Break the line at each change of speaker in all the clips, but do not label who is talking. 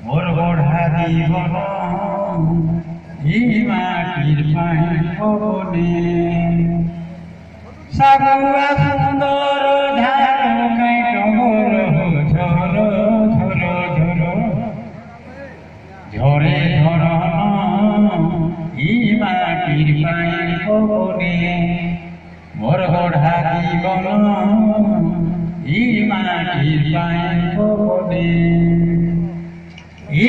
মোর গড়া জীবন এই মাটির পায়ে পবনে সাগুয়া সুন্দর ধার কাইটমর ঝর ঝর ঝর ঝরে ঝর এই মাটির পায়ে পবনে মোর গড়া জীবন এই মাটির পায়ে পবনে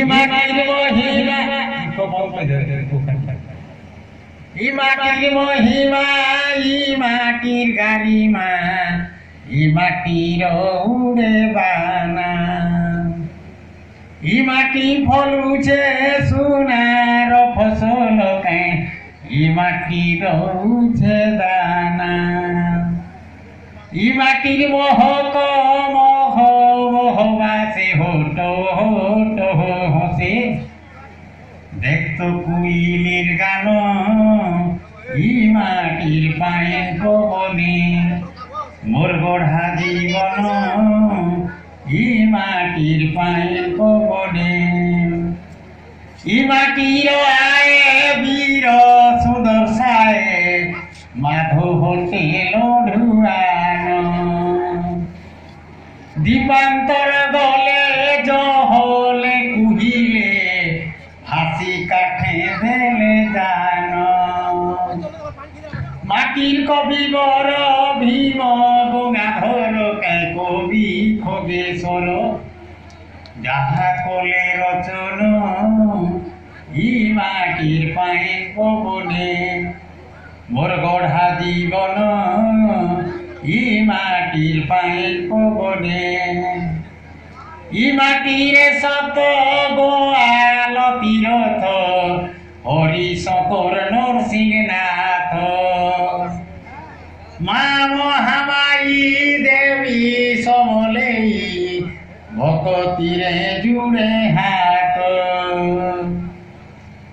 মাটির মহিমা মাটির মহিমা মাটির গারিমা মাটির উড়ে বানা মাটি ফলুছে সোনার ফসল মাটি দৌছে দানা মাটির মহক মহ মহবাসে হট হট হসে দেখতো কুইলের গান মাটির পায়ে পবনে মোর গড়া জীবন মাটির পায়ে পবনে মাটির আয়ে বীর সুদর্শায় মাধব তেল ঢুয়ান দীপান্তর গলে জহলে কুহিলে হাসি কাঠে দেলে জান মাটির কবি বর ভীম গঙ্গাধর কবি খগেশ্বর যাহা কলে রচন মাটির পায়ে পবনে মোর গড়া জীবন মাটির পায়ে পবনে মাটির সত গোয়াল তীরথ হরি শঙ্কর নরসিংহনাথ মা মহামায়ী দেবী সমলেই ভকতিরে জুড়ে হাত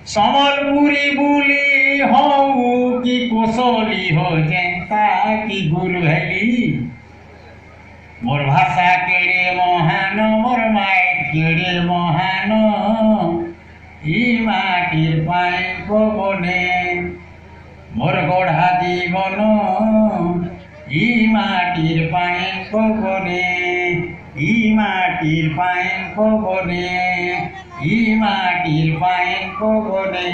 সমলপুরি বুলি হউ কি কোশলী হো জেন্তা কি গুল ভেলি মোর ভাষা কেড়ে মহান মোর মায়ের কেড়ে মহান মাটির পায়ে পবনে মোর গড়া জীবন মাটির পায়ে পবনে মাটির পায়ে পবনে মাটির পায়ে পবনে।